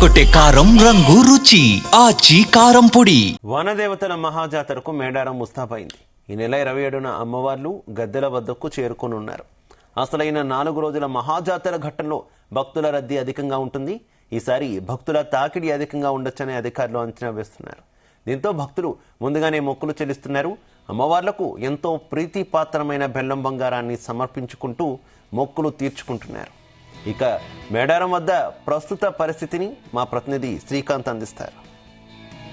ఎర్రగొట్టే కారం రంగు రుచి ఆచి కారం పొడి. వనదేవతల మహాజాతరకు మేడారం ముస్తాబైంది. ఈ నెల 27న అమ్మవార్లు గద్దెల వద్దకు చేరుకోనున్నారు. అసలైన 4 రోజుల మహాజాతర ఘట్టంలో భక్తుల రద్దీ అధికంగా ఉంటుంది. ఈసారి భక్తుల తాకిడి అధికంగా ఉండొచ్చని అధికారులు అంచనా వేస్తున్నారు. దీంతో భక్తులు ముందుగానే మొక్కులు చెల్లిస్తున్నారు. అమ్మవార్లకు ఎంతో ప్రీతిపాత్రమైన బెల్లం బంగారాన్ని సమర్పించుకుంటూ మొక్కులు తీర్చుకుంటున్నారు. ఇక మేడారం వద్ద ప్రస్తుత పరిస్థితిని మా ప్రతినిధి శ్రీకాంత్ అందిస్తారు.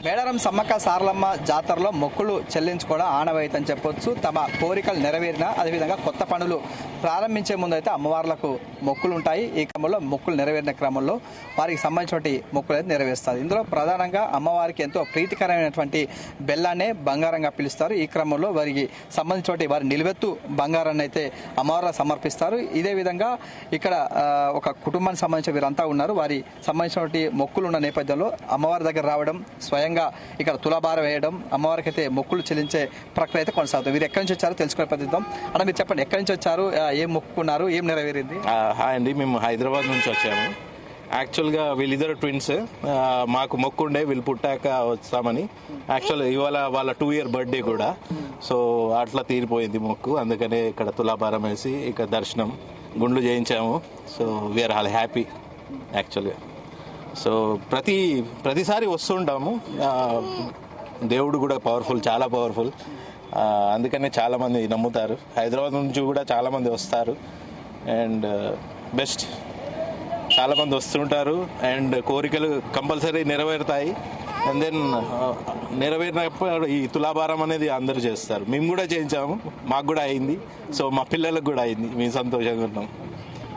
మేడారం సమ్మక్క సారలమ్మ జాతరలో మొక్కులు చెల్లించుకోవడం ఆనవాయితీ అని చెప్పొచ్చు. తమ కోరికలు నెరవేరిన అదేవిధంగా కొత్త పనులు ప్రారంభించే ముందు అయితే అమ్మవార్లకు మొక్కులు ఉంటాయి. ఈ క్రమంలో మొక్కులు నెరవేరిన క్రమంలో వారికి సంబంధించిన మొక్కులు అయితే నెరవేరుస్తారు. ఇందులో ప్రధానంగా అమ్మవారికి ఎంతో ప్రీతికరమైనటువంటి బెల్లాన్నే బంగారంగా పిలుస్తారు. ఈ క్రమంలో వారికి సంబంధించిన వారి నిలువెత్తు బంగారాన్ని అయితే అమ్మవారికి సమర్పిస్తారు. ఇదే విధంగా ఇక్కడ ఒక కుటుంబానికి సంబంధించిన వీరంతా ఉన్నారు. వారి సంబంధించిన మొక్కులు ఉన్న నేపథ్యంలో అమ్మవారి దగ్గర రావడం, స్వయంగా ఇక్కడ తులాభారం వేయడం, అమ్మవారికి అయితే మొక్కులు చెల్లించే ప్రక్రియ అయితే కొనసాగుతుంది. మీరు ఎక్కడి నుంచి వచ్చారో తెలుసుకునే పద్ధతిద్దాం. అన్న మీరు చెప్పండి, ఎక్కడి నుంచి వచ్చారు, ఏం మొక్కుకున్నారు, ఏం నెరవేరింది? హాయ్ అండి, మేము హైదరాబాద్ నుంచి వచ్చాము. యాక్చువల్గా వీళ్ళిద్దరు ట్విన్స్. మాకు మొక్కుండే వీళ్ళు పుట్టాక వస్తామని. యాక్చువల్ ఇవాళ వాళ్ళ 2 year బర్త్డే కూడా. సో అట్లా తీరిపోయింది మొక్కు. అందుకనే ఇక్కడ తులాభారం వేసి ఇక్కడ దర్శనం గుండ్లు చేయించాము. సో వీఆర్ ఆల్ హ్యాపీ యాక్చువల్గా. సో ప్రతిసారి వస్తుంటాము. దేవుడు కూడా పవర్ఫుల్, చాలా పవర్ఫుల్. అందుకనే చాలామంది నమ్ముతారు. హైదరాబాద్ నుంచి కూడా చాలామంది వస్తారు. అండ్ బెస్ట్, చాలామంది వస్తుంటారు. అండ్ కోరికలు కంపల్సరీ నెరవేరుతాయి. అండ్ దెన్ నెరవేరినప్పుడు ఈ తులాభారం అనేది అందరూ చేస్తారు. మేము కూడా చేయించాము, మాకు కూడా అయింది. సో మా పిల్లలకు కూడా అయింది. మేము సంతోషంగా ఉన్నాం.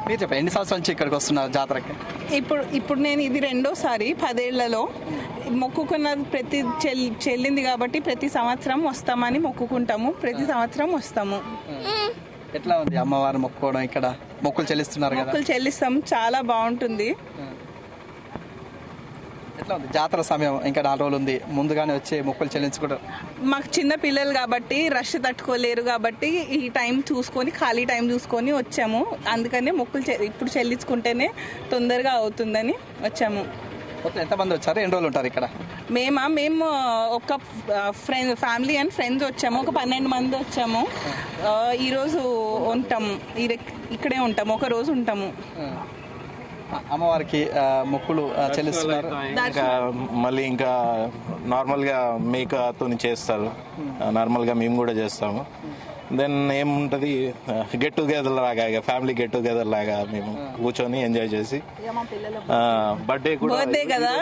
మీరు చెప్పండి, ఎన్ని సంవత్సరాల నుంచి ఇక్కడికి వస్తున్నారు జాతరకి? ఇప్పుడు నేను ఇది 2వ సారి 10 ఏళ్లలో మొక్కుకున్నది చెల్లింది కాబట్టి ప్రతి సంవత్సరం వస్తామని మొక్కుకుంటాము. ప్రతి సంవత్సరం వస్తాము. ఎట్లా ఉంది అమ్మవారు మొక్కుకోవడం? ఇక్కడ మొక్కులు చెల్లిస్తున్నారు కదా? మొక్కులు చెల్లిస్తాం, చాలా బాగుంటుంది. ఎట్లా ఉంది జాతర సమయం? ఇంకా 4 రోజులు ఉంది, ముందుగానే వచ్చి మొక్కులు చెల్లించుకుంటారు. మాకు చిన్న పిల్లలు కాబట్టి రష్ తట్టుకోలేరు కాబట్టి ఈ టైం చూసుకొని, ఖాళీ టైం చూసుకొని వచ్చాము. అందుకనే మొక్కులు ఇప్పుడు చెల్లించుకుంటేనే తొందరగా అవుతుందని వచ్చాము. మొత్తం ఎంతమంది వచ్చారు, ఎన్ని రోజులు ఉంటారు ఇక్కడ? మేము ఒక ఫ్యామిలీ అండ్ ఫ్రెండ్స్ వచ్చాము. ఒక 12 మంది వచ్చాము. ఈరోజు ఉంటాము, ఇక్కడే ఉంటాము, ఒక రోజు ఉంటాము. అమ్మవారికి మొక్కులు చెల్లిస్తున్నారు. మళ్ళీ ఇంకా నార్మల్గా మేకతో చేస్తారు. నార్మల్గా మేము కూడా చేస్తాము. దెన్ ఏముంటుంది, గెట్ టుగెదర్ లాగా, ఫ్యామిలీ గెట్ టుగెదర్ లాగా మేము కూర్చొని ఎంజాయ్ చేసి, బర్త్డే కదా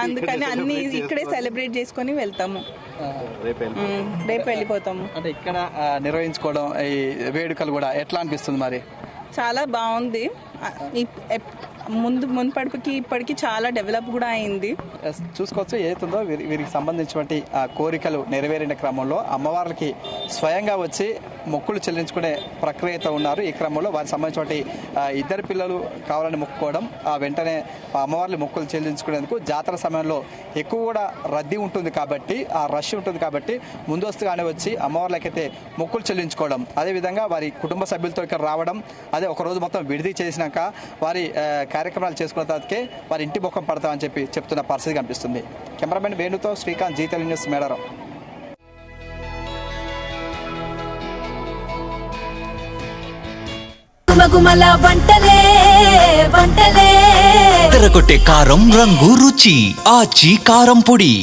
అందుకని అన్ని ఇక్కడే సెలబ్రేట్ చేసుకొని వెళ్తాము. రేపు వెళ్ళిపోతాము. అంటే ఇక్కడ నిర్వహించుకోవడం ఈ వేడుకలు కూడా ఎట్లా అనిపిస్తుంది మరి? చాలా బాగుంది. మున్పడికి ఇప్పటికి చాలా డెవలప్ కూడా అయింది. చూసుకోవచ్చు ఏదైతుందో వీరికి సంబంధించినటువంటి కోరికలు నెరవేరిన క్రమంలో అమ్మవార్లకి స్వయంగా వచ్చి మొక్కులు చెల్లించుకునే ప్రక్రియతో ఉన్నారు. ఈ క్రమంలో వారికి సంబంధించినటువంటి 2 పిల్లలు కావాలని మొక్కుకోవడం, వెంటనే అమ్మవార్లు మొక్కులు చెల్లించుకునేందుకు జాతర సమయంలో ఎక్కువ కూడా రద్దీ ఉంటుంది కాబట్టి, ఆ రష్ ఉంటుంది కాబట్టి ముందస్తుగానే వచ్చి అమ్మవార్లకైతే మొక్కులు చెల్లించుకోవడం, అదేవిధంగా వారి కుటుంబ సభ్యులతో ఇక్కడ రావడం, అదే ఒక రోజు మొత్తం విడిది చేసినాక వారి కార్యక్రమాలు చేసుకున్న తర్వాతకే వారి ఇంటి ముఖం పడతామని చెప్పి చెప్తున్న పరిస్థితి కనిపిస్తుంది. కెమెరామెన్ వేణుతో శ్రీకాంత్, జీతెల్ న్యూస్, మేడారం. ఎర్రగొట్టే కారం రంగు రుచి ఆచి కారం పొడి.